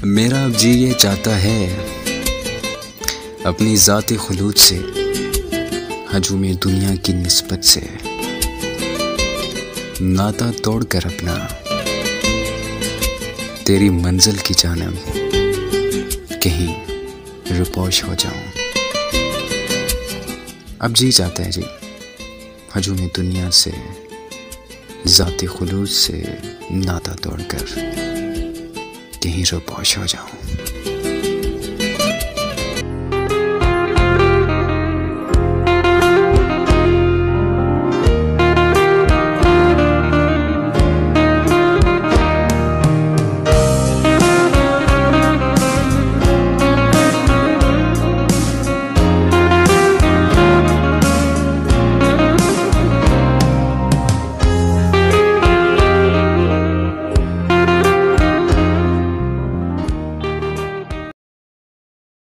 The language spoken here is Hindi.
मेरा अब जी ये चाहता है अपनी ज़ात खुलूद से, हजूम दुनिया की निस्बत से नाता तोड़कर अपना तेरी मंजिल की जानब कहीं रुपोश हो जाऊं। अब जी चाहता है जी हजूम दुनिया से, ज़ात खुलूद से नाता तोड़कर कहीं रुपोश हो जाऊं।